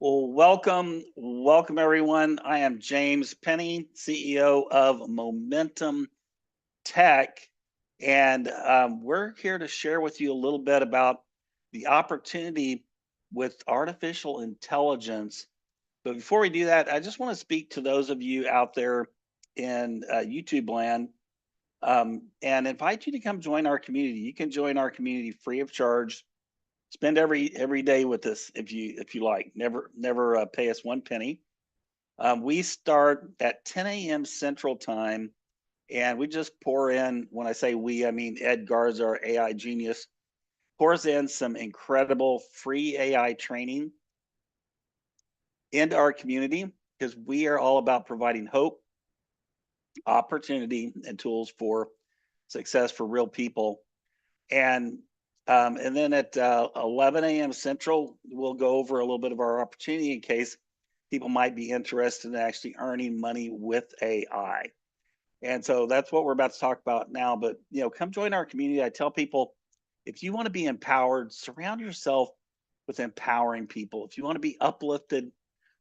Well, welcome everyone. I am James Penny, CEO of Momentum Tech, and we're here to share with you a little bit about the opportunity with artificial intelligence. But before we do that, I just want to speak to those of you out there in YouTube land and invite you to come join our community. You can join our community free of charge. Spend every day with us if you like. Never pay us one penny. We start at 10 a.m. Central Time, and we just pour in. When I say we, I mean Ed Garza, our AI genius, pours in some incredible free AI training into our community because we are all about providing hope, opportunity, and tools for success for real people. And then at 11 a.m. Central, we'll go over a little bit of our opportunity in case people might be interested in actually earning money with AI. And so that's what we're about to talk about now. But come join our community. I tell people, if you want to be empowered, surround yourself with empowering people. If you want to be uplifted,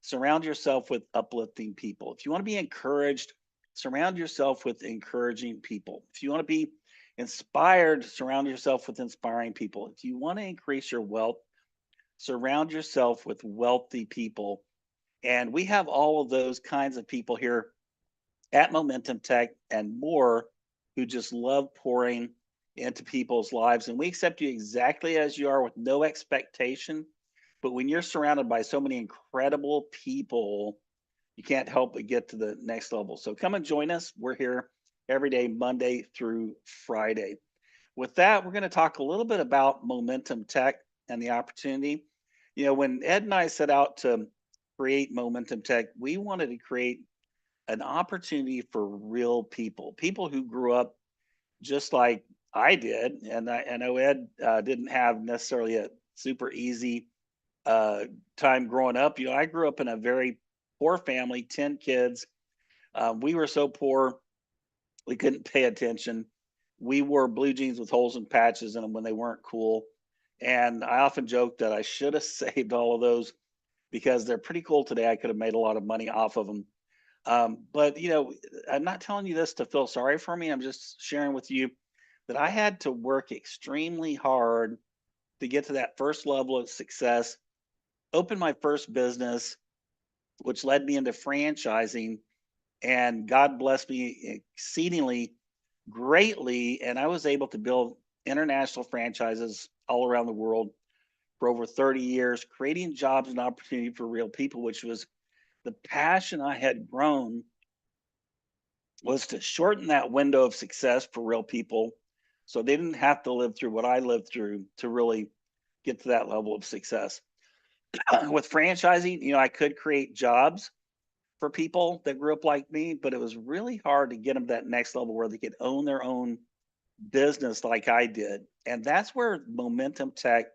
surround yourself with uplifting people. If you want to be encouraged, surround yourself with encouraging people. If you want to be inspired, surround yourself with inspiring people. If you want to increase your wealth, surround yourself with wealthy people. And we have all of those kinds of people here at Momentum Tech and more who just love pouring into people's lives. And we accept you exactly as you are with no expectation. But when you're surrounded by so many incredible people, you can't help but get to the next level. So come and join us. We're here every day, Monday through Friday. With that, we're going to talk a little bit about Momentum Tech and the opportunity. When Ed and I set out to create Momentum Tech, we wanted to create an opportunity for real people who grew up just like I did. And I know Ed didn't have necessarily a super easy uh, time growing up. I grew up in a very poor family, 10 kids. We were so poor, we couldn't pay attention. We wore blue jeans with holes and patches in them when they weren't cool. And I often joke that I should have saved all of those because they're pretty cool today. I could have made a lot of money off of them. But I'm not telling you this to feel sorry for me. I'm just sharing with you that I had to work extremely hard to get to that first level of success, open my first business, which led me into franchising. And God blessed me exceedingly greatly. And I was able to build international franchises all around the world for over 30 years, creating jobs and opportunity for real people, which was the passion I had grown was to shorten that window of success for real people so they didn't have to live through what I lived through to really get to that level of success. With franchising, I could create jobs for people that grew up like me, but it was really hard to get them to that next level where they could own their own business like I did. And that's where Momentum Tech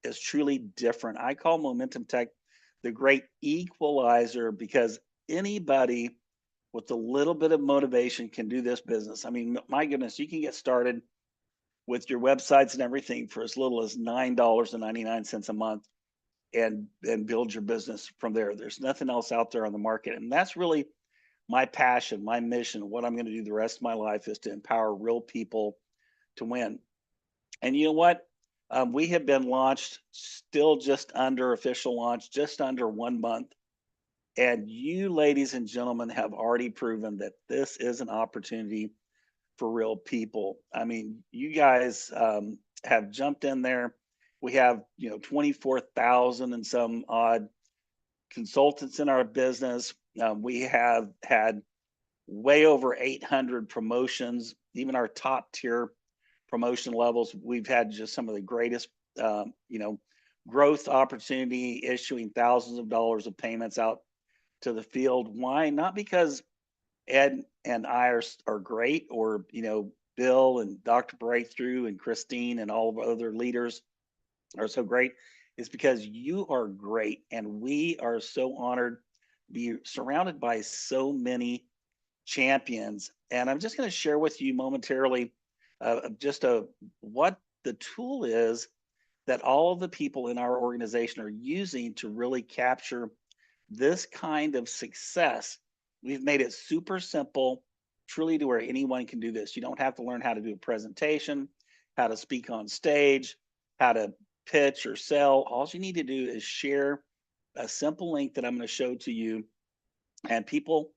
is truly different. I call Momentum Tech the great equalizer because anybody with a little bit of motivation can do this business. I mean, my goodness, you can get started with your websites and everything for as little as $9.99 a month and build your business from there. There's nothing else out there on the market. And that's really my passion, my mission. What I'm going to do the rest of my life is to empower real people to win. And you know what? We have been launched still just under official launch, just under 1 month. And you, ladies and gentlemen, have already proven that this is an opportunity for real people. I mean, you guys have jumped in there. We have, 24,000 and some odd consultants in our business. We have had way over 800 promotions, even our top tier promotion levels. We've had just some of the greatest, um, you know, growth opportunity, issuing thousands of dollars of payments out to the field. Why? Not because Ed and I are great, or Bill and Dr. Breakthrough and Christine and all of our other leaders are so great. It's because you are great, and we are so honored to be surrounded by so many champions. And I'm just going to share with you momentarily just what the tool is that all of the people in our organization are using to really capture this kind of success. We've made it super simple, truly to where anyone can do this. You don't have to learn how to do a presentation, how to speak on stage, how to pitch or sell. All you need to do is share a simple link that I'm going to show to you. And people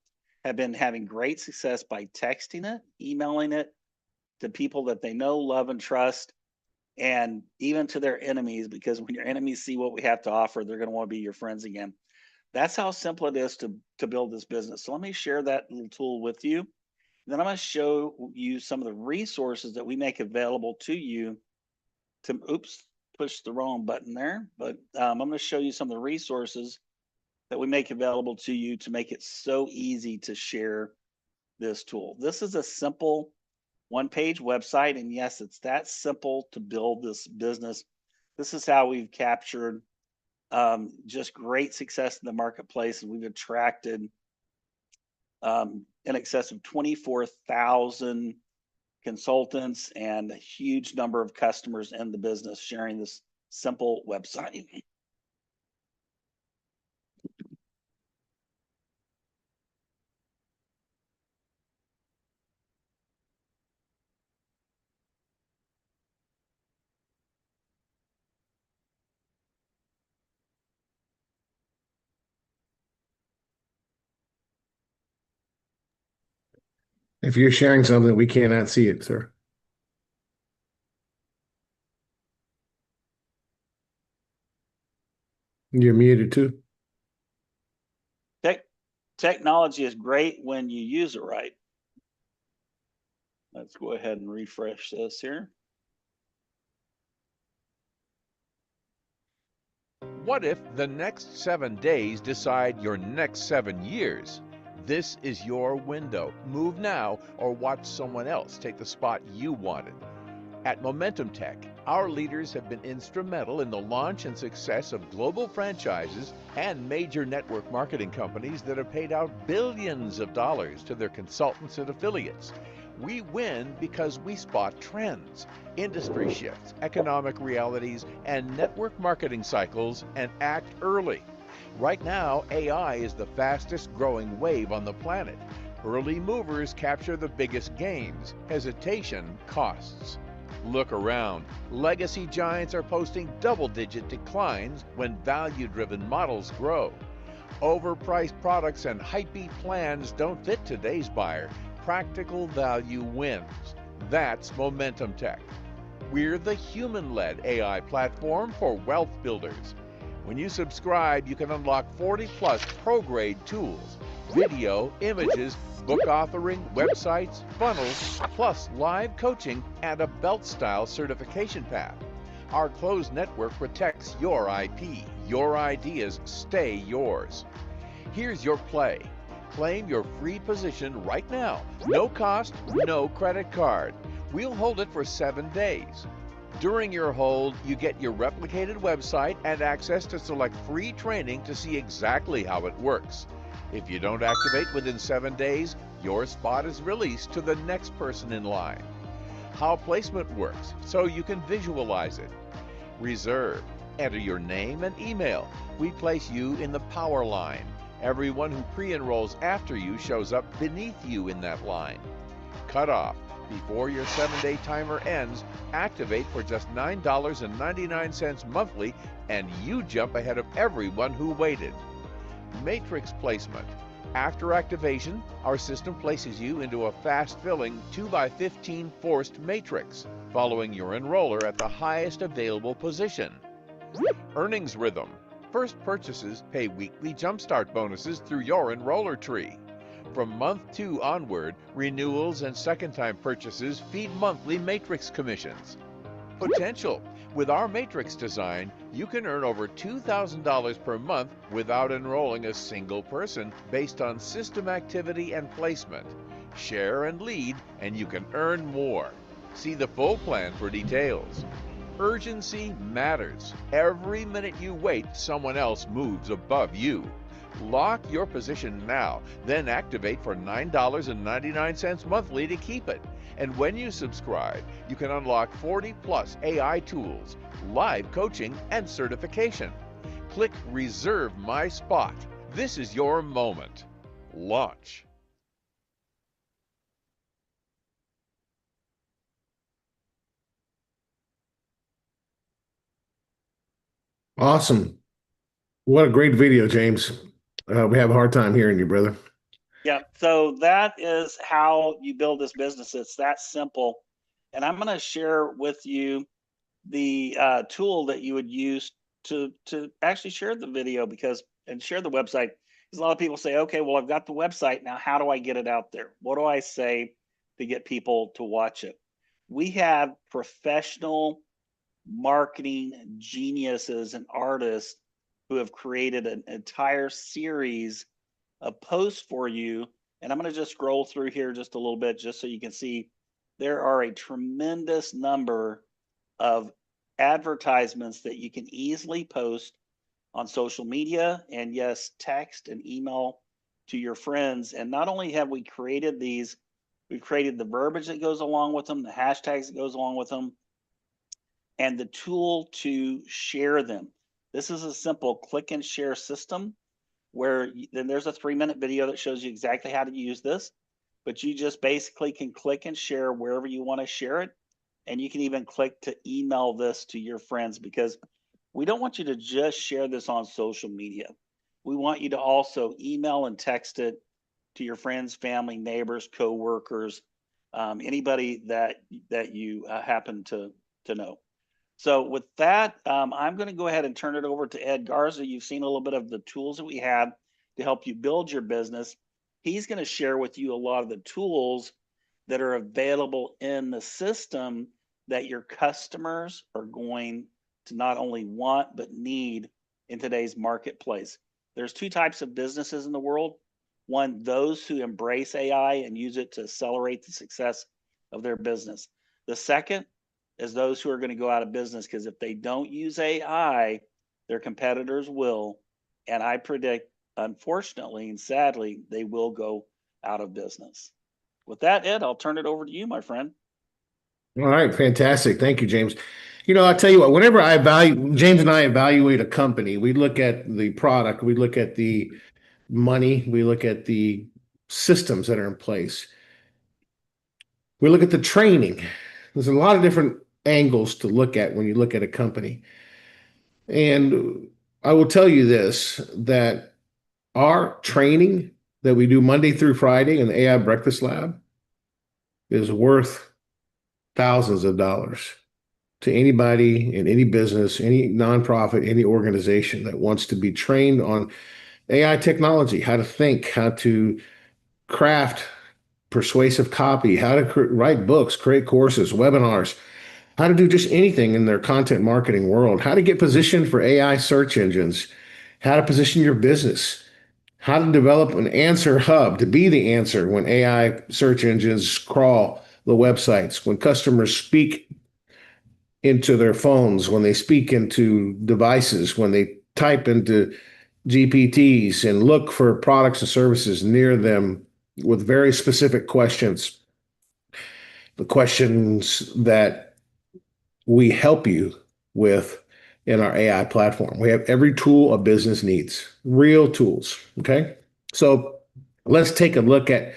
have been having great success by texting it, emailing it to people that they know, love, and trust, and even to their enemies, because when your enemies see what we have to offer, they're going to want to be your friends again. That's how simple it is to build this business. So let me share that little tool with you. Then I'm going to show you some of the resources that we make available to you to, oops, push the wrong button there. But I'm going to show you some of the resources that we make available to you to make it so easy to share this tool. This is a simple one-page website. And yes, it's that simple to build this business. This is how we've captured just great success in the marketplace, and we've attracted in excess of 24,000 consultants and a huge number of customers in the business sharing this simple website. If you're sharing something, we cannot see it, sir. You're muted too. Technology is great when you use it right. Let's go ahead and refresh this here. What if the next 7 days decide your next 7 years? This is your window. Move now or watch someone else take the spot you wanted. At Momentum Tech, our leaders have been instrumental in the launch and success of global franchises and major network marketing companies that have paid out billions of dollars to their consultants and affiliates. We win because we spot trends, industry shifts, economic realities, and network marketing cycles and act early. Right now, AI is the fastest growing wave on the planet. Early movers capture the biggest gains. Hesitation costs. Look around. Legacy giants are posting double-digit declines when value-driven models grow. Overpriced products and hype-beat plans don't fit today's buyer. Practical value wins. That's Momentum Tech. We're the human-led AI platform for wealth builders. When you subscribe, you can unlock 40-plus pro-grade tools, video, images, book authoring, websites, funnels, plus live coaching and a belt-style certification path. Our closed network protects your IP. Your ideas stay yours. Here's your play. Claim your free position right now. No cost, no credit card. We'll hold it for 7 days. During your hold, you get your replicated website and access to select free training to see exactly how it works. If you don't activate within 7 days, your spot is released to the next person in line. How placement works, so you can visualize it. Reserve. Enter your name and email. We place you in the power line. Everyone who pre-enrolls after you shows up beneath you in that line. Cutoff. Before your 7-day timer ends, activate for just $9.99 monthly, and you jump ahead of everyone who waited. Matrix placement. After activation, our system places you into a fast-filling 2x15 forced matrix, following your enroller at the highest available position. Earnings rhythm. First purchases pay weekly jumpstart bonuses through your enroller tree. From month 2 onward, renewals and second-time purchases feed monthly matrix commissions. Potential. With our matrix design, you can earn over $2,000 per month without enrolling a single person based on system activity and placement. Share and lead, and you can earn more. See the full plan for details. Urgency matters. Every minute you wait, someone else moves above you. Lock your position now, then activate for $9.99 monthly to keep it. And when you subscribe, you can unlock 40 plus AI tools, live coaching, and certification. Click Reserve My Spot. This is your moment. Launch. Awesome. What a great video, James. We have a hard time hearing you, brother. Yeah, so that is how you build this business. It's that simple. And I'm going to share with you the tool that you would use to actually share the video and share the website. Because a lot of people say, okay, well, I've got the website. Now, how do I get it out there? What do I say to get people to watch it? We have professional marketing geniuses and artists who have created an entire series of posts for you. And I'm going to just scroll through here just a little bit just so you can see there are a tremendous number of advertisements that you can easily post on social media and, yes, text and email to your friends. And not only have we created these, we've created the verbiage that goes along with them, the hashtags that goes along with them, and the tool to share them. This is a simple click and share system where then there's a 3-minute video that shows you exactly how to use this, but you just basically can click and share wherever you want to share it. And you can even click to email this to your friends, because we don't want you to just share this on social media. We want you to also email and text it to your friends, family, neighbors, coworkers, anybody that you happen to know. So with that, I'm going to go ahead and turn it over to Ed Garza. You've seen a little bit of the tools that we have to help you build your business. He's going to share with you a lot of the tools that are available in the system that your customers are going to not only want, but need in today's marketplace. There's 2 types of businesses in the world. One, those who embrace AI and use it to accelerate the success of their business. The second is those who are going to go out of business, because if they don't use AI, their competitors will. And I predict, unfortunately and sadly, they will go out of business. With that, Ed, I'll turn it over to you, my friend. All right, fantastic. Thank you, James. I'll tell you what, whenever James and I evaluate a company, we look at the product, we look at the money, we look at the systems that are in place. We look at the training. There's a lot of different angles to look at when you look at a company. And I will tell you this, that our training that we do Monday through Friday in the AI Breakfast Lab is worth thousands of dollars to anybody in any business, any nonprofit, any organization that wants to be trained on AI technology, how to think, how to craft persuasive copy, how to write books, create courses, webinars, how to do just anything in their content marketing world, how to get positioned for AI search engines, how to position your business, how to develop an answer hub to be the answer when AI search engines crawl the websites, when customers speak into their phones, when they speak into devices, when they type into GPTs and look for products and services near them with very specific questions, the questions that we help you with in our AI platform. We have every tool a business needs, real tools, okay? So let's take a look at,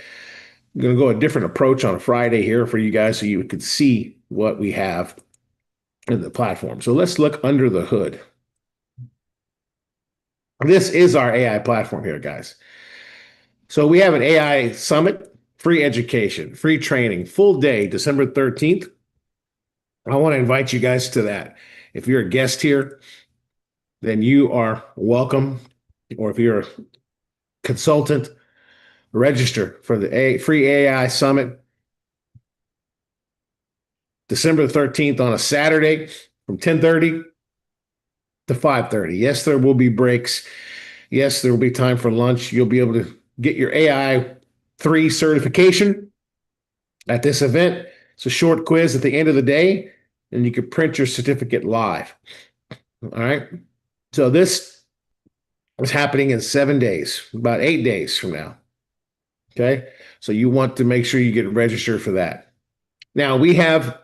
I'm going to go a different approach on a Friday here for you guys so you could see what we have in the platform. So let's look under the hood. This is our AI platform here, guys. So we have an AI summit, free education, free training, full day, December 13th. I want to invite you guys to that. If you're a guest here, then you are welcome. Or if you're a consultant, register for the free AI summit, December 13th on a Saturday from 10:30 to 5:30. Yes, there will be breaks. Yes, there will be time for lunch. You'll be able to get your AI 3 certification at this event. It's a short quiz at the end of the day, and you can print your certificate live. All right. So this It's happening in 7 days, about 8 days from now. Okay. So you want to make sure you get registered for that. Now we have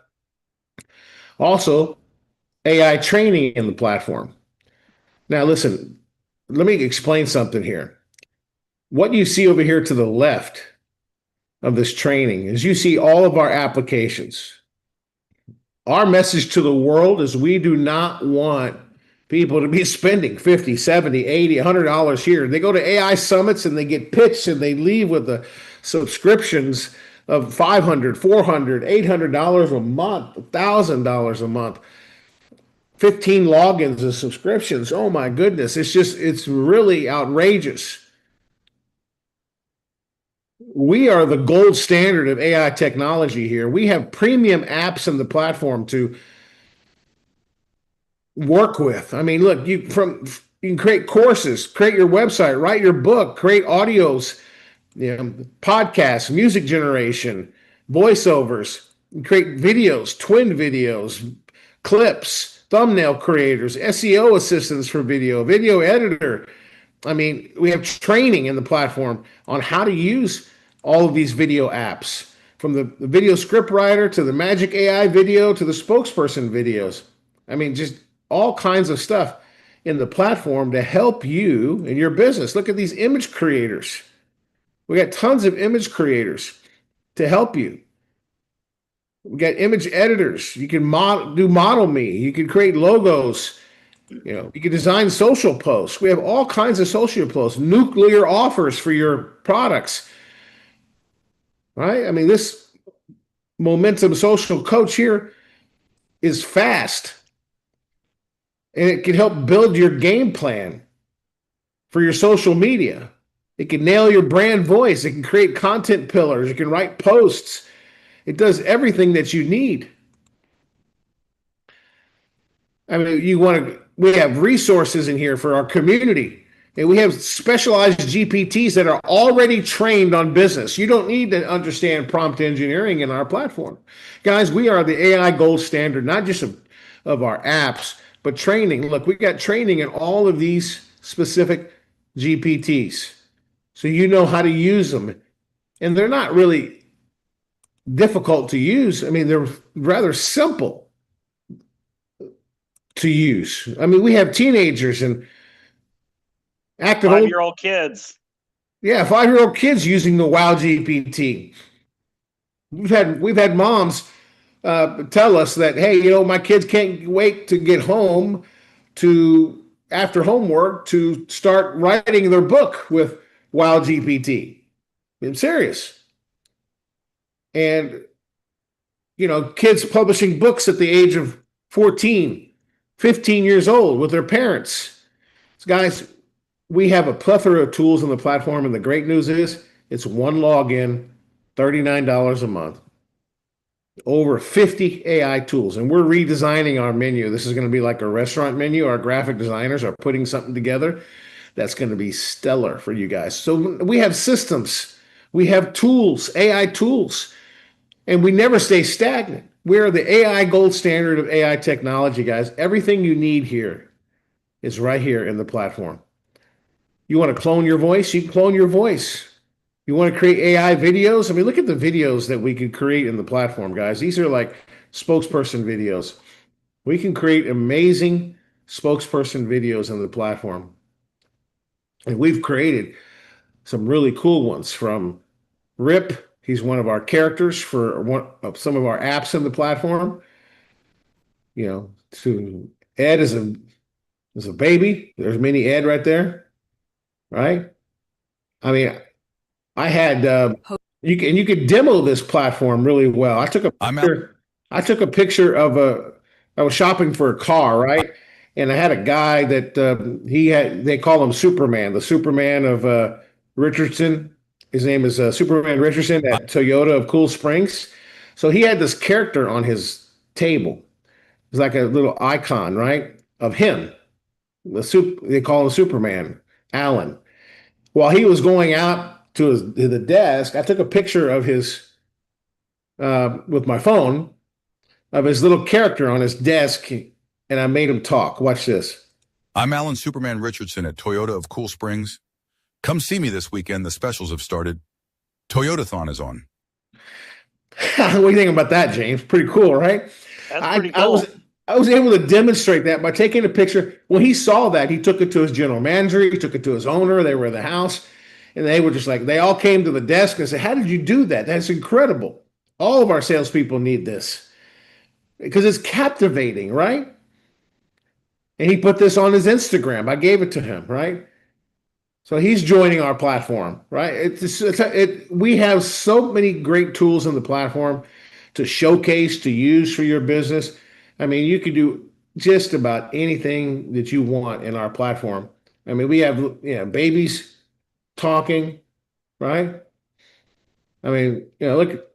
also AI training in the platform. Now, listen, let me explain something here. What you see over here to the left of this training is you see all of our applications. Our message to the world is we do not want people to be spending 50, 70, 80, $100 here. They go to AI summits and they get pitched and they leave with the subscriptions of $500, $400, $800 a month, $1,000 a month. 15 logins and subscriptions. Oh my goodness. It's really outrageous. We are the gold standard of AI technology here. We have premium apps in the platform to work with. I mean, look, you can create courses, create your website, write your book, create audios, podcasts, music generation, voiceovers, create videos, twin videos, clips, thumbnail creators, SEO assistants for video, video editor. I mean, we have training in the platform on how to use all of these video apps, from the video script writer to the Magic AI video to the spokesperson videos. I mean, just all kinds of stuff in the platform to help you in your business. Look at these image creators. We got tons of image creators to help you. We got image editors. You can do Model Me. You can create logos. You can design social posts. We have all kinds of social posts, nuclear offers for your products. Right? I mean, this Momentum Social Coach here is fast. And it can help build your game plan for your social media. It can nail your brand voice. It can create content pillars. It can write posts. It does everything that you need. I mean, we have resources in here for our community. And we have specialized GPTs that are already trained on business. You don't need to understand prompt engineering in our platform. Guys, we are the AI gold standard, not just of our apps, but training. Look, we got training in all of these specific GPTs. So you know how to use them. And they're not really difficult to use. I mean, they're rather simple to use. I mean, we have teenagers and active 5-year-old kids. Yeah, 5-year-old kids using the Wow GPT. We've had moms tell us that, hey, my kids can't wait to get home after homework to start writing their book with Wow GPT. I'm serious. And kids publishing books at the age of 14, 15 years old with their parents. So guys, we have a plethora of tools on the platform, and the great news is it's one login, $39 a month, over 50 AI tools, and we're redesigning our menu. This is going to be like a restaurant menu. Our graphic designers are putting something together that's going to be stellar for you guys. So we have systems, we have tools, AI tools, and we never stay stagnant. We're the AI gold standard of AI technology, guys. Everything you need here is right here in the platform. You want to clone your voice? You can clone your voice. You want to create AI videos? I mean, look at the videos that we can create in the platform, guys. These are like spokesperson videos. We can create amazing spokesperson videos on the platform. And we've created some really cool ones from Rip. He's one of our characters for one of some of our apps in the platform. To Ed is a baby. There's mini Ed right there. Right? I mean, I had you could demo this platform really well. I took a picture of I was shopping for a car, right? And I had a guy that they call him Superman, the Superman of Richardson. His name is Superman Richardson at Toyota of Cool Springs. So he had this character on his table. It's like a little icon, right, of him. They call him Superman, Alan. While he was going out to the desk, I took a picture of his, with my phone, of his little character on his desk, and I made him talk. Watch this. I'm Alan Superman Richardson at Toyota of Cool Springs. Come see me this weekend. The specials have started. Toyotathon is on. What do you think about that, James? Pretty cool, right? That's I, pretty I cool. was able to demonstrate that by taking a picture. When he saw that, he took it to his general manager, he took it to his owner, they were in the house, and they were just like, they all came to the desk and said, "How did you do that? That's incredible. All of our salespeople need this." Because it's captivating, right? And he put this on his Instagram. I gave it to him, right? So he's joining our platform, right? We have so many great tools in the platform to showcase, to use for your business. I mean, you can do just about anything that you want in our platform. I mean, we have babies talking, right? I mean, look,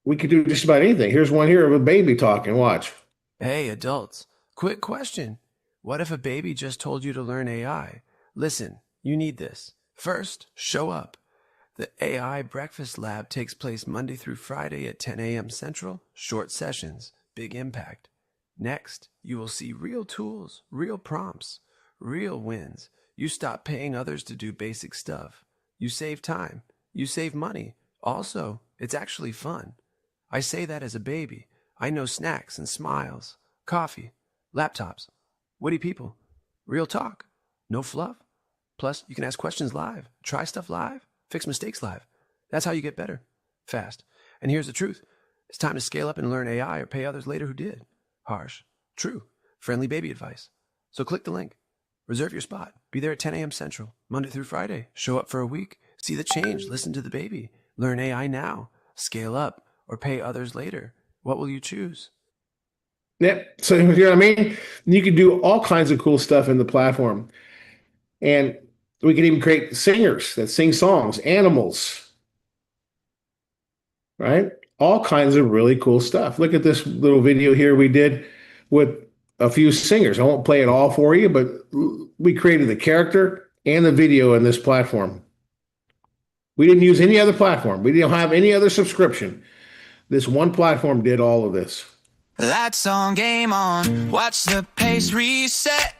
we could do just about anything. Here's one here of a baby talking. Watch. Hey, adults, quick question. What if a baby just told you to learn AI? Listen, you need this. First, show up. The AI Breakfast Lab takes place Monday through Friday at 10 a.m. Central. Short sessions, big impact. Next, you will see real tools, real prompts, real wins. You stop paying others to do basic stuff. You save time. You save money. Also, it's actually fun. I say that as a baby. I know snacks and smiles, coffee, laptops, witty people, real talk, no fluff. Plus, you can ask questions live, try stuff live, fix mistakes live. That's how you get better, fast. And here's the truth. It's time to scale up and learn AI or pay others later who did. Harsh, true, friendly baby advice. So click the link. Reserve your spot. Be there at 10 a.m. Central, Monday through Friday. Show up for a week. See the change. Listen to the baby. Learn AI now. Scale up or pay others later. What will you choose? Yeah. So, you know what I mean? You can do all kinds of cool stuff in the platform. And we can even create singers that sing songs, animals, right? All kinds of really cool stuff. Look at this little video here we did with a few singers. I won't play it all for you, but we created the character and the video in this platform. We didn't use any other platform. We didn't have any other subscription. This one platform did all of this. Lights on, game on. Watch the pace reset.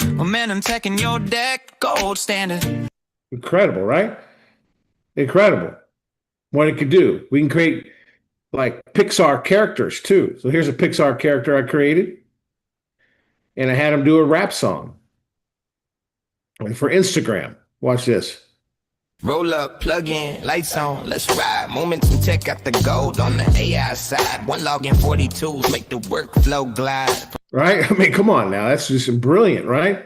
Momentum taking your deck. Gold standard. Incredible, right? Incredible. What it could do. We can create like Pixar characters too. So here's a Pixar character I created. And I had him do a rap song. And for Instagram. Watch this. Roll up, plug in, lights on, let's ride. Momentum check out the gold on the AI side. One login 42s make the workflow glide. Right? I mean, come on now. That's just brilliant, right?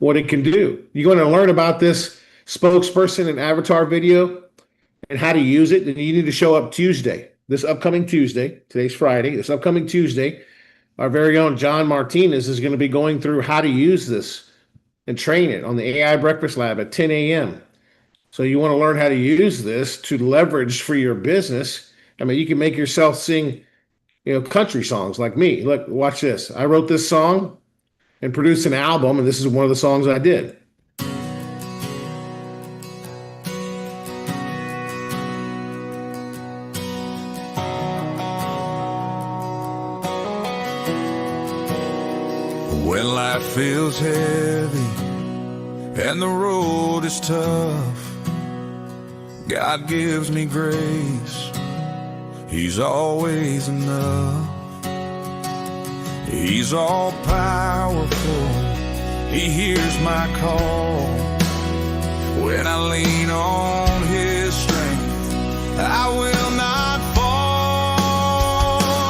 What it can do. You're going to learn about this spokesperson and avatar video and how to use it. And you need to show up Tuesday. This upcoming Tuesday. Today's Friday. This upcoming Tuesday, our very own John Martinez is going to be going through how to use this and train it on the AI Breakfast Lab at 10 a.m. So you want to learn how to use this to leverage for your business. I mean, you can make yourself sing, country songs like me. Look, watch this. I wrote this song and produced an album, and this is one of the songs I did. When life feels heavy and the road is tough, God gives me grace. He's always enough. He's all powerful. He hears my call. When I lean on His strength, I will not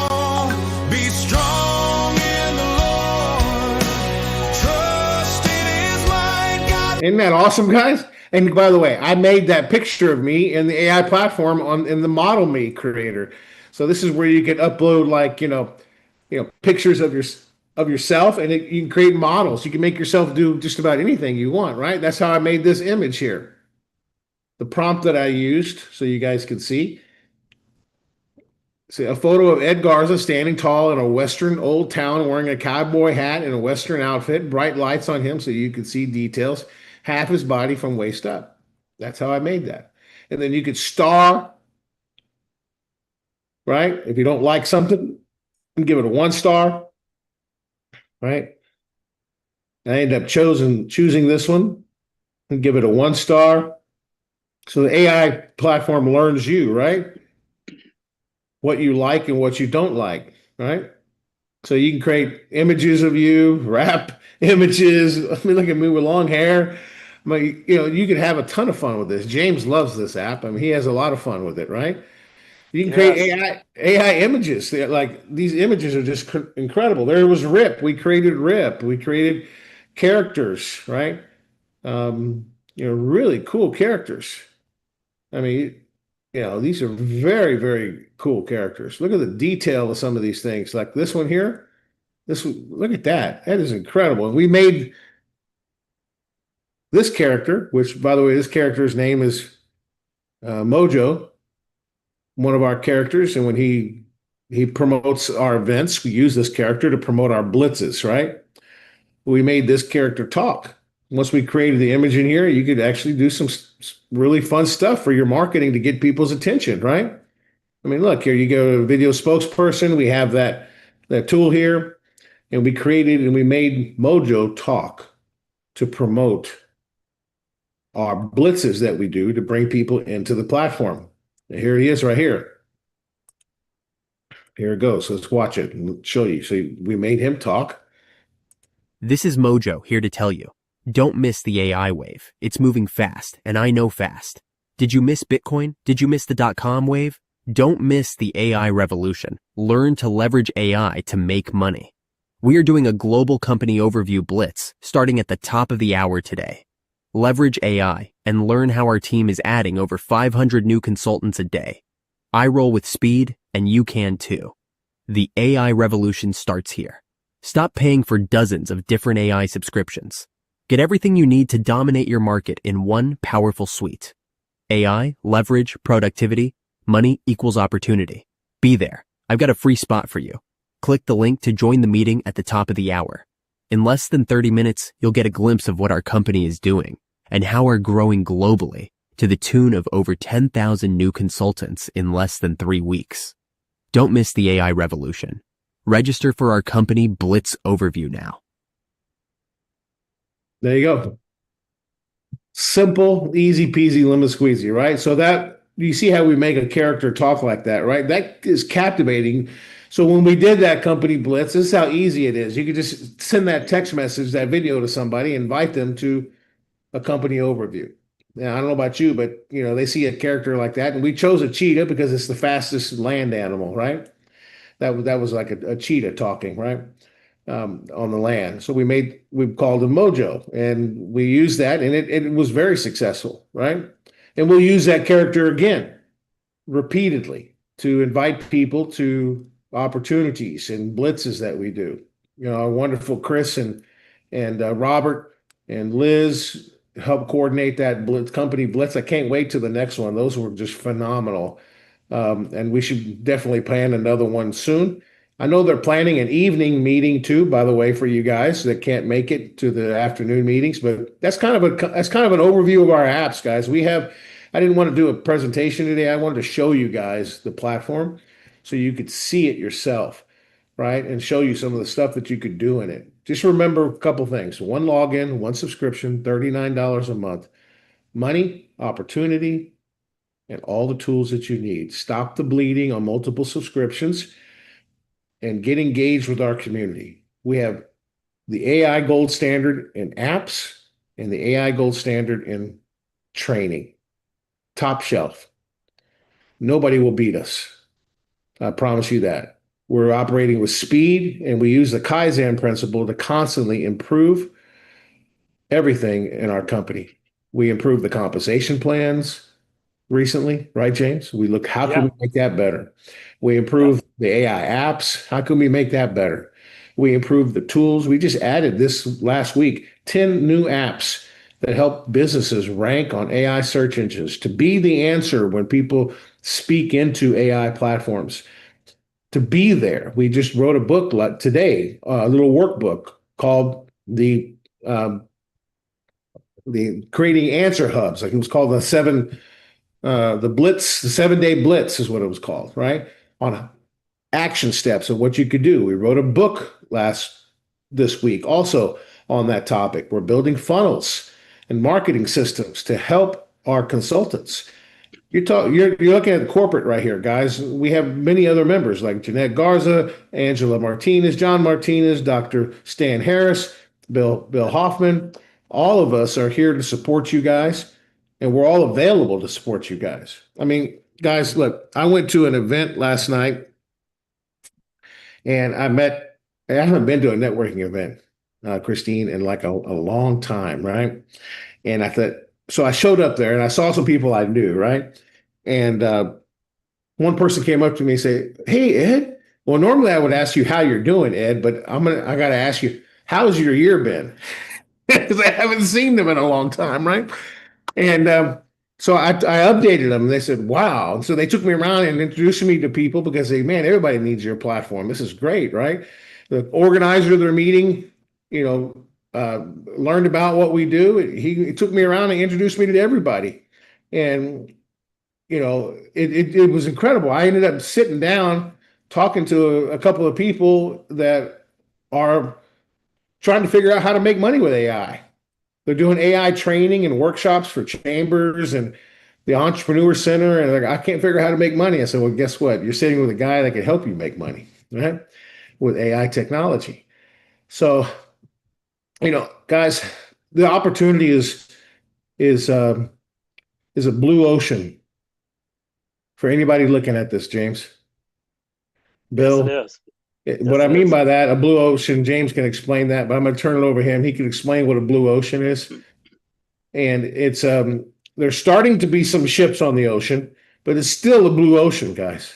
fall. Be strong in the Lord. Trust in His might. God. Isn't that awesome, guys? And by the way, I made that picture of me in the AI platform in the Model Me creator. So this is where you can upload pictures of yourself, and you can create models. You can make yourself do just about anything you want, right? That's how I made this image here. The prompt that I used, so you guys can see. See a photo of Ed Garza standing tall in a Western old town wearing a cowboy hat and a Western outfit, bright lights on him so you can see details. Half his body from waist up. That's how I made that. And then you could star, right? If you don't like something, you can give it a 1 star, right? I ended up choosing this one and give it a 1 star. So the AI platform learns you, right? What you like and what you don't like, right? So you can create images of you, rap images. I mean, look at me with long hair. I mean, you can have a ton of fun with this. James loves this app. I mean, he has a lot of fun with it, right? You can create Yes. AI images. Like these images are just incredible. There was Rip. We created Rip. We created characters, right? Really cool characters. I mean, these are very, very cool characters. Look at the detail of some of these things. Like this one here. Look at that. That is incredible. And we made this character, which, by the way, this character's name is Mojo, one of our characters. And when he promotes our events, we use this character to promote our blitzes, right? We made this character talk. Once we created the image in here, you could actually do some really fun stuff for your marketing to get people's attention, right? I mean, look, here you go to video spokesperson. We have that tool here, and we made Mojo talk to promote our blitzes that we do to bring people into the platform. And here he is right here. Here it goes. So let's watch it and show you. So we made him talk. This is Mojo here to tell you, don't miss the AI wave. It's moving fast, and I know fast. Did you miss Bitcoin? Did you miss the .com wave? Don't miss the AI revolution. Learn to leverage AI to make money. We are doing a global company overview blitz starting at the top of the hour today. Leverage AI and learn how our team is adding over 500 new consultants a day. I roll with speed, and you can too. The AI revolution starts here. Stop paying for dozens of different AI subscriptions. Get everything you need to dominate your market in one powerful suite. AI, leverage, productivity, money equals opportunity. Be there. I've got a free spot for you. Click the link to join the meeting at the top of the hour. In less than 30 minutes, you'll get a glimpse of what our company is doing and how we're growing globally to the tune of over 10,000 new consultants in less than 3 weeks. Don't miss the AI revolution. Register for our company Blitz Overview now. There you go. Simple, easy peasy, lemon squeezy, right? So that you see how we make a character talk like that, right? That is captivating. So when we did that company blitz, this is how easy it is. You could just send that text message, that video to somebody, invite them to a company overview. Now, I don't know about you, but they see a character like that, and we chose a cheetah because it's the fastest land animal, right? That was like a cheetah talking, right? On the land. So we called him Mojo, and we used that, and it was very successful, right? And we'll use that character again, repeatedly, to invite people to opportunities and blitzes that we do. Our wonderful Chris and Robert and Liz help coordinate that company blitz. I can't wait to the next one. Those were just phenomenal. And we should definitely plan another one soon. I know they're planning an evening meeting too, by the way, for you guys that can't make it to the afternoon meetings, but that's kind of an overview of our apps, guys. I didn't want to do a presentation today. I wanted to show you guys the platform so you could see it yourself, right? And show you some of the stuff that you could do in it. Just remember a couple things: 1 login, 1 subscription, $39 a month, money, opportunity, and all the tools that you need. Stop the bleeding on multiple subscriptions and get engaged with our community. We have the AI gold standard in apps and the AI gold standard in training. Top shelf. Nobody will beat us. I promise you that. We're operating with speed, and we use the Kaizen principle to constantly improve everything in our company. We improved the compensation plans recently, right, James? We look, how can we make that better? We improved the AI apps. How can we make that better? We improved the tools. We just added this last week, 10 new apps that help businesses rank on AI search engines, to be the answer when people speak into AI platforms, to be there. We just wrote a book today, a little workbook called the Creating Answer Hubs. Like it was called the 7-day blitz is what it was called, right? On action steps of what you could do. We wrote a book this week. Also, on that topic. We're building funnels and marketing systems to help our consultants. You're looking at corporate right here, guys. We have many other members like Jeanette Garza, Angela Martinez, John Martinez, Dr. Stan Harris, Bill Hoffman. All of us are here to support you guys, and we're all available to support you guys. I mean, guys, look, I went to an event last night, and I haven't been to a networking event, Christine, in like a long time, right? And I thought, so I showed up there and I saw some people I knew, right? And one person came up to me and said, "Hey, Ed." Well, normally I would ask you how you're doing, Ed, but I got to ask you, how's your year been? Because I haven't seen them in a long time, right? And so I updated them and they said, "Wow." And so they took me around and introduced me to people because they, man, everybody needs your platform. This is great, right? The organizer of their meeting, learned about what we do. He took me around and introduced me to everybody. And, it was incredible. I ended up sitting down, talking to a couple of people that are trying to figure out how to make money with AI. They're doing AI training and workshops for Chambers and the Entrepreneur Center. And they're like, "I can't figure out how to make money." I said, "Well, guess what? You're sitting with a guy that can help you make money, right? With AI technology." So, guys, the opportunity is a blue ocean for anybody looking at this, James. Bill, Yes, it is. What I mean by that, a blue ocean, James can explain that, but I'm going to turn it over to him. He can explain what a blue ocean is. And it's there's starting to be some ships on the ocean, but it's still a blue ocean, guys.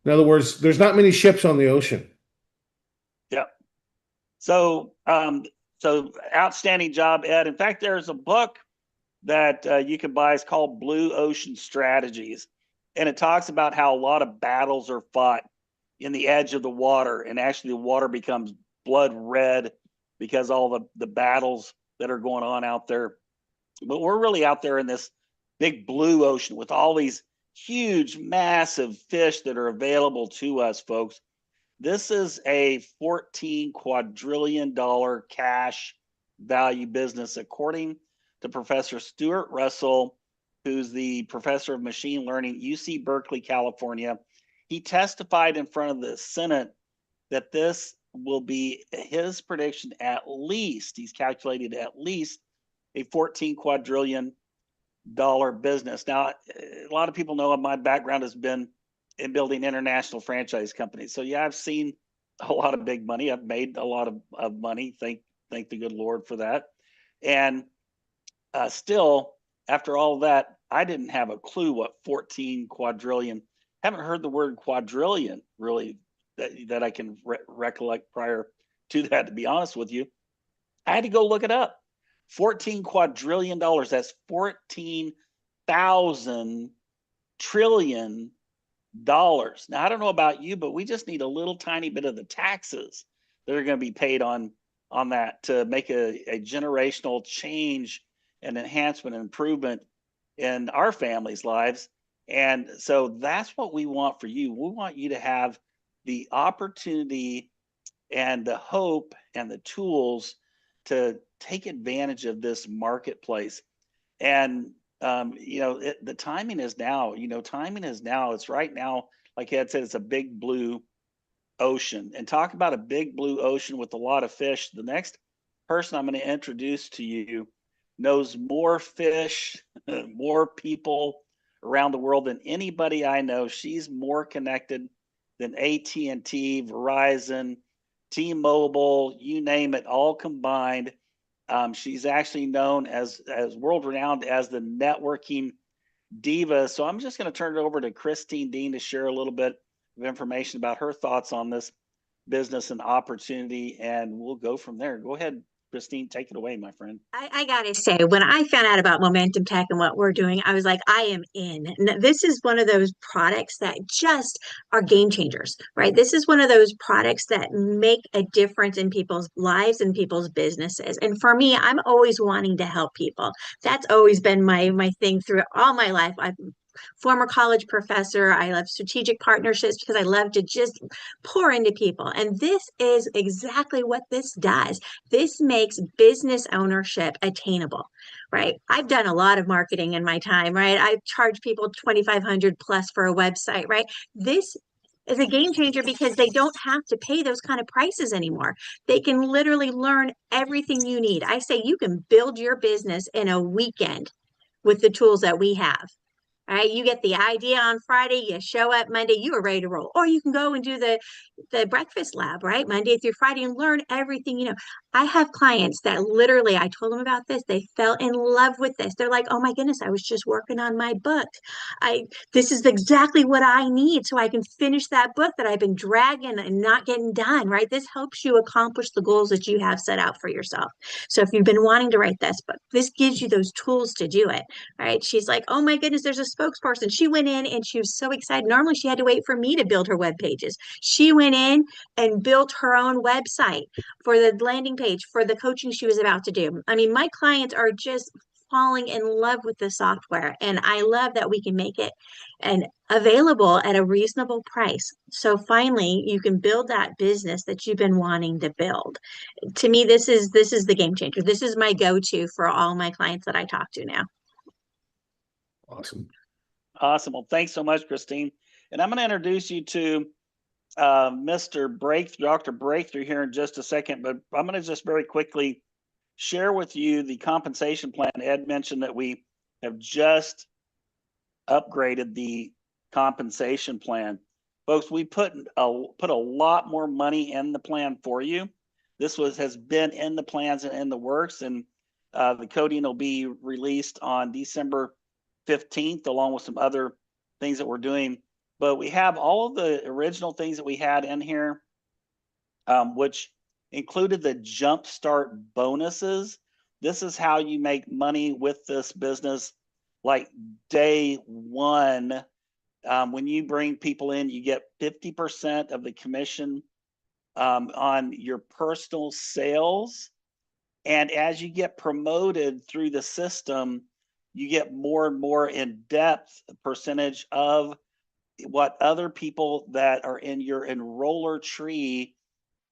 In other words, there's not many ships on the ocean. Yeah. So, outstanding job, Ed. In fact, there's a book that you can buy. It's called Blue Ocean Strategies. And it talks about how a lot of battles are fought in the edge of the water. And actually the water becomes blood red because all the battles that are going on out there. But we're really out there in this big blue ocean with all these huge, massive fish that are available to us, folks. This is a $14 quadrillion cash value business, according to Professor Stuart Russell, who's the professor of machine learning, UC Berkeley, California. He testified in front of the Senate that this will be his prediction, at least, he's calculated at least a $14 quadrillion business. Now, a lot of people know my background has been in building international franchise companies. So yeah, I've seen a lot of big money. I've made a lot of money. Thank the good Lord for that. And still, after all of that, I didn't have a clue what 14 quadrillion. Haven't heard the word quadrillion really that I can recollect prior to that, to be honest with you. I had to go look it up. $14 quadrillion. That's 14,000 trillion dollars. Now, I don't know about you, but we just need a little tiny bit of the taxes that are going to be paid on that to make a generational change and enhancement and improvement in our families' lives. And so that's what we want for you. We want you to have the opportunity and the hope and the tools to take advantage of this marketplace. And the timing is now. Timing is now. It's right now. Like Ed said, it's a big blue ocean. And talk about a big blue ocean with a lot of fish. The next person I'm going to introduce to you knows more fish, more people around the world than anybody I know. She's more connected than AT&T, Verizon, T-Mobile, you name it, all combined. She's actually known as world-renowned as the networking diva. So I'm just going to turn it over to Christine Dean to share a little bit of information about her thoughts on this business and opportunity, and we'll go from there. Go ahead, Christine, take it away, my friend. I gotta say, when I found out about Momentum Tech and what we're doing, I was like, I am in. And this is one of those products that just are game changers, right? This is one of those products that make a difference in people's lives and people's businesses. And for me, I'm always wanting to help people. That's always been my thing through all my life. I've former college professor. I love strategic partnerships because I love to just pour into people. And this is exactly what this does. This makes business ownership attainable, right? I've done a lot of marketing in my time, right? I've charged people 2,500 plus for a website, right? This is a game changer because they don't have to pay those kind of prices anymore. They can literally learn everything you need. I say you can build your business in a weekend with the tools that we have. All right, you get the idea on Friday, you show up Monday, you are ready to roll. Or you can go and do the breakfast lab, right? Monday through Friday and learn everything you know. I have clients that literally, I told them about this, they fell in love with this. They're like, "Oh my goodness, I was just working on my book. This is exactly what I need so I can finish that book that I've been dragging and not getting done," right? This helps you accomplish the goals that you have set out for yourself. So if you've been wanting to write this book, this gives you those tools to do it, right? She's like, "Oh my goodness, there's a spokesperson." She went in and she was so excited. Normally she had to wait for me to build her web pages. She went in and built her own website for the landing page for the coaching she was about to do. I mean, my clients are just falling in love with the software, and I love that we can make it and available at a reasonable price. So finally, you can build that business that you've been wanting to build. To me, this is the game changer. This is my go-to for all my clients that I talk to now. Awesome. Awesome. Well, thanks so much, Christine. And I'm going to introduce you to Mr. Breakthrough, Dr. Breakthrough here in just a second, but I'm going to just very quickly share with you the compensation plan. Ed mentioned that we have just upgraded the compensation plan. Folks, we put a lot more money in the plan for you. This has been in the plans and in the works, and the coding will be released on December 15th, along with some other things that we're doing. But we have all of the original things that we had in here, which included the Jumpstart bonuses. This is how you make money with this business. Like day one, when you bring people in, you get 50% of the commission on your personal sales. And as you get promoted through the system, you get more and more in-depth percentage of what other people that are in your enroller tree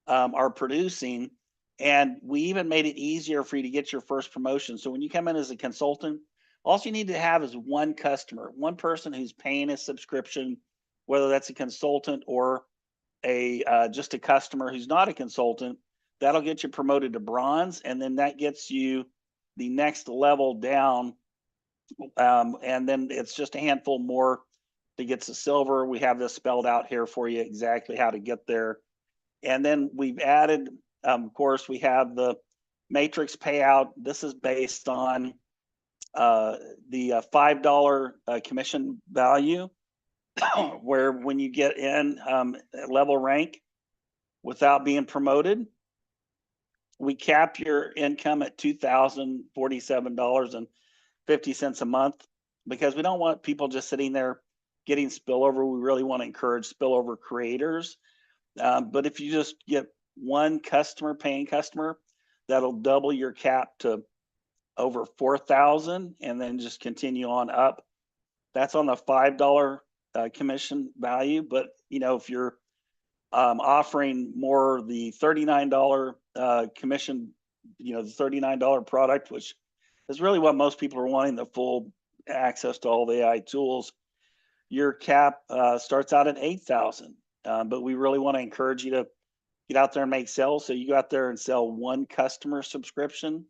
are producing. And we even made it easier for you to get your first promotion. So when you come in as a consultant, all you need to have is one customer, one person who's paying a subscription, whether that's a consultant or just a customer who's not a consultant. That'll get you promoted to bronze, and then that gets you the next level down. And then it's just a handful more to get to silver. We have this spelled out here for you exactly how to get there. And then we've added, of course, we have the matrix payout. This is based on the $5 commission value, where when you get in level rank without being promoted, we cap your income at $2,047.50 a month, because we don't want people just sitting there getting spillover. We really want to encourage spillover creators. But if you just get one paying customer, that'll double your cap to over 4,000, and then just continue on up. That's on the $5 commission value. But if you're offering more the $39 commission, the $39 product, which is really what most people are wanting, the full access to all the AI tools, your cap starts out at 8,000. But we really want to encourage you to get out there and make sales. So you go out there and sell one customer subscription,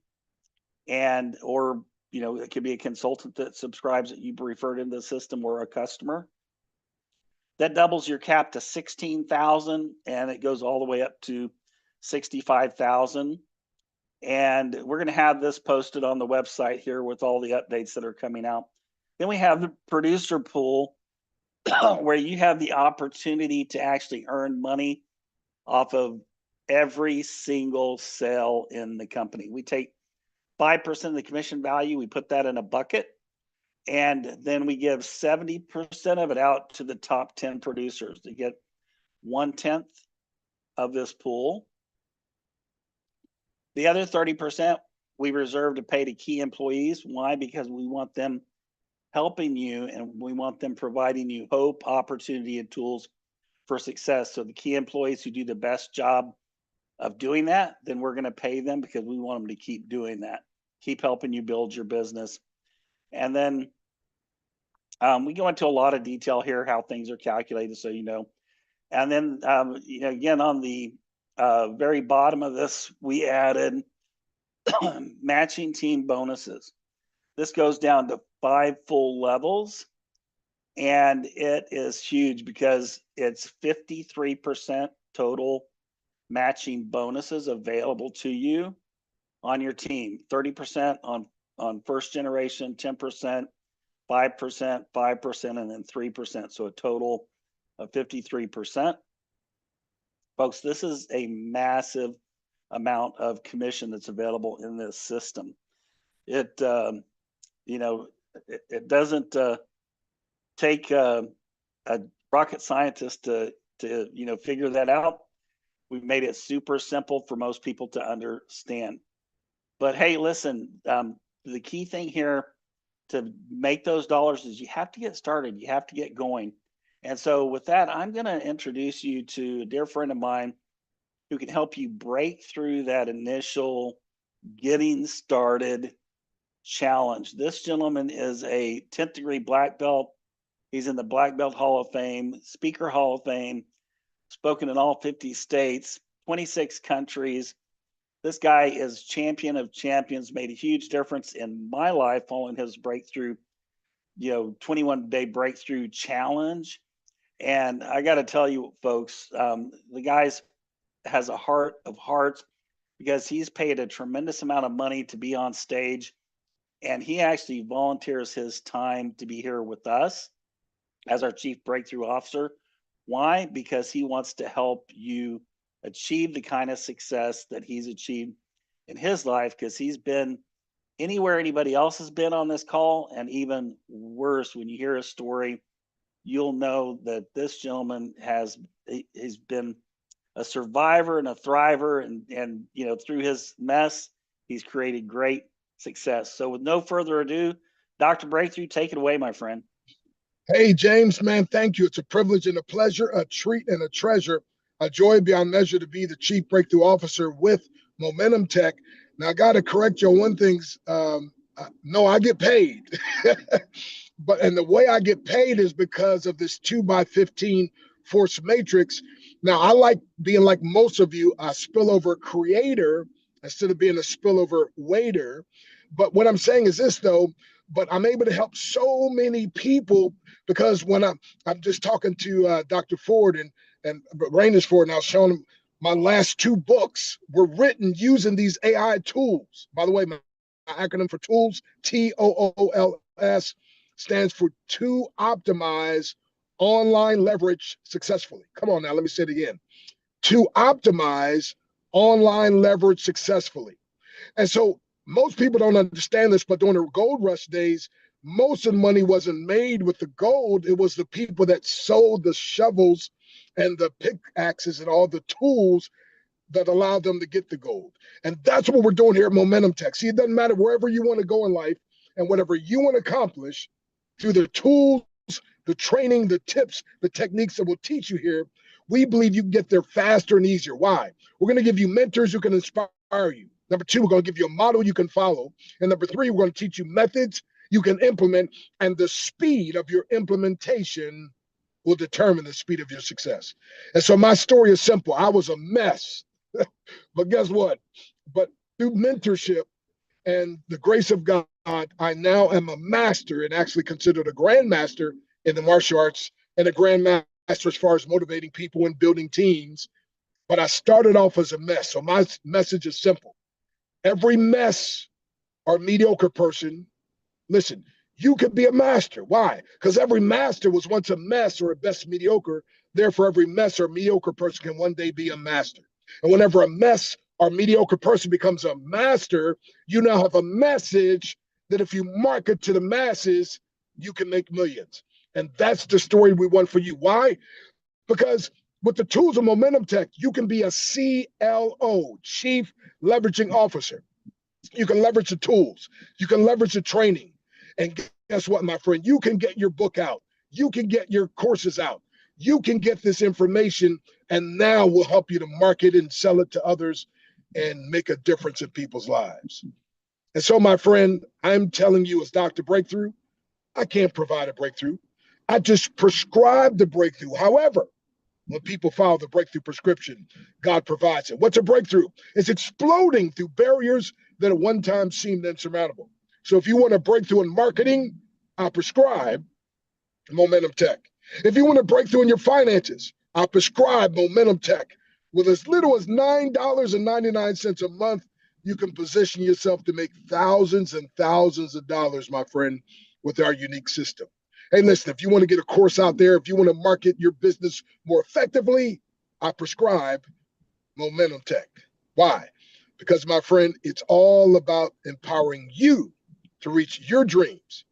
or it could be a consultant that subscribes that you referred into the system, or a customer. That doubles your cap to 16,000, and it goes all the way up to 65,000. And we're going to have this posted on the website here with all the updates that are coming out. Then we have the producer pool, where you have the opportunity to actually earn money off of every single sale in the company. We take 5% of the commission value, we put that in a bucket, and then we give 70% of it out to the top 10 producers to get 1/10 of this pool. The other 30% we reserve to pay to key employees. Why? Because we want them helping you, and we want them providing you hope, opportunity, and tools for success. So the key employees who do the best job of doing that, then we're going to pay them because we want them to keep doing that, keep helping you build your business. And then we go into a lot of detail here, how things are calculated, so you know. And then, again, on the very bottom of this, we added matching team bonuses. This goes down to 5 full levels, and it is huge because it's 53% total matching bonuses available to you on your team. 30% on first generation, 10%, 5%, 5%, and then 3%. So a total of 53%. Folks, this is a massive amount of commission that's available in this system. It doesn't take a rocket scientist to figure that out. We've made it super simple for most people to understand. But hey, listen, the key thing here to make those dollars is you have to get started. You have to get going. And so with that, I'm going to introduce you to a dear friend of mine who can help you break through that initial getting started challenge. This gentleman is a 10th degree black belt. He's in the Black Belt Hall of Fame, Speaker Hall of Fame, spoken in all 50 states, 26 countries. This guy is champion of champions, made a huge difference in my life following his breakthrough, 21-day breakthrough challenge. And I got to tell you, folks, the guy's has a heart of hearts because he's paid a tremendous amount of money to be on stage. And he actually volunteers his time to be here with us as our Chief Breakthrough Officer. Why? Because he wants to help you achieve the kind of success that he's achieved in his life, because he's been anywhere anybody else has been on this call, and even worse. When you hear a story, you'll know that this gentleman he's been a survivor and a thriver, and through his mess, he's created great success. So with no further ado, Dr. Breakthrough, take it away, my friend. Hey, James, man, thank you. It's a privilege and a pleasure, a treat and a treasure, a joy beyond measure to be the Chief Breakthrough Officer with Momentum Tech. Now, I got to correct you on one thing. No, I get paid. And the way I get paid is because of this 2x15 force matrix. Now, I like being like most of you, a spillover creator instead of being a spillover waiter. But what I'm saying is this, though, but I'm able to help so many people because when I'm just talking to Dr. Ford and Rainish Ford, and I was showing him my last 2 books were written using these AI tools. By the way, my acronym for tools, TOOLS, stands for To Optimize Online Leverage Successfully. Come on now, let me say it again. To optimize online leverage successfully. And so most people don't understand this, but during the gold rush days, most of the money wasn't made with the gold. It was the people that sold the shovels and the pickaxes and all the tools that allowed them to get the gold. And that's what we're doing here at Momentum Tech. See, it doesn't matter wherever you want to go in life and whatever you want to accomplish through the tools, the training, the tips, the techniques that we'll teach you here, we believe you can get there faster and easier. Why? We're going to give you mentors who can inspire you. Number 2, we're going to give you a model you can follow. And number 3, we're going to teach you methods you can implement, and the speed of your implementation will determine the speed of your success. And so my story is simple. I was a mess, but guess what? But through mentorship and the grace of God, I now am a master and actually considered a grandmaster in the martial arts and a grandmaster as far as motivating people and building teams. But I started off as a mess. So my message is simple. Every mess or mediocre person, listen, you could be a master. Why? Because every master was once a mess or at best mediocre. Therefore, every mess or mediocre person can one day be a master. And whenever a mess or mediocre person becomes a master, you now have a message that if you market to the masses, you can make millions. And that's the story we want for you. Why? Because with the tools of Momentum Tech, you can be a CLO, Chief Leveraging Officer. You can leverage the tools. You can leverage the training. And guess what, my friend? You can get your book out. You can get your courses out. You can get this information, and now we'll help you to market and sell it to others and make a difference in people's lives. And so, my friend, I'm telling you, as Dr. Breakthrough, I can't provide a breakthrough. I just prescribe the breakthrough. However, when people follow the breakthrough prescription, God provides it. What's a breakthrough? It's exploding through barriers that at one time seemed insurmountable. So if you want a breakthrough in marketing, I prescribe Momentum Tech. If you want a breakthrough in your finances, I prescribe Momentum Tech. With as little as $9.99 a month, you can position yourself to make thousands and thousands of dollars, my friend, with our unique system. Hey, listen, if you want to get a course out there, if you want to market your business more effectively, I prescribe Momentum Tech. Why? Because, my friend, it's all about empowering you to reach your dreams,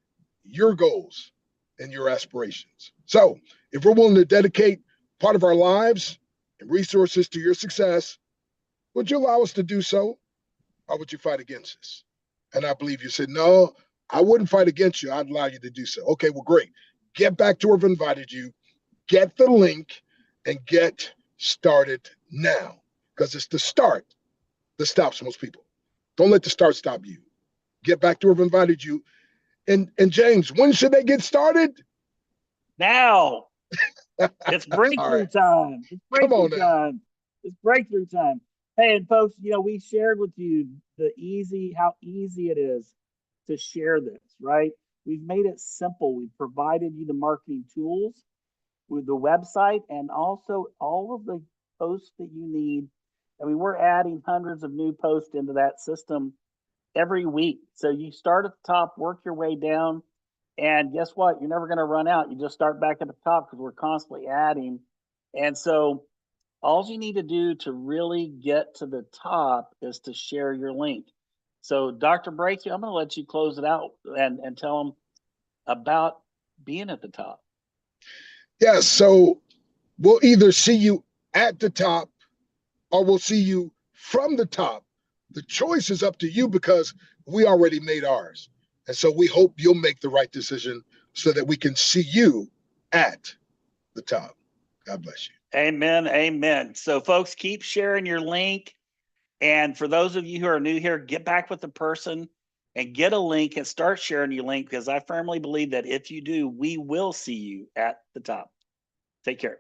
your goals, and your aspirations. So if we're willing to dedicate part of our lives and resources to your success, would you allow us to do so, or would you fight against us? And I believe you said, no, I wouldn't fight against you. I'd allow you to do so. Okay, well, great. Get back to where I've invited you. Get the link and get started now, because it's the start that stops most people. Don't let the start stop you. Get back to where I've invited you. And James, when should they get started? Now. It's breakthrough time. It's breakthrough time. It's breakthrough time. Hey, and folks, we shared with you how easy it is to share this, right? We've made it simple. We've provided you the marketing tools with the website and also all of the posts that you need. I mean, we're adding hundreds of new posts into that system every week. So you start at the top, work your way down, and guess what? You're never going to run out. You just start back at the top because we're constantly adding. And so all you need to do to really get to the top is to share your link. So Dr. Breakthrough, I'm going to let you close it out and tell them about being at the top. Yeah, so we'll either see you at the top or we'll see you from the top. The choice is up to you because we already made ours. And so we hope you'll make the right decision so that we can see you at the top. God bless you. Amen. Amen. So folks, keep sharing your link. And for those of you who are new here, get back with the person and get a link and start sharing your link, because I firmly believe that if you do, we will see you at the top. Take care.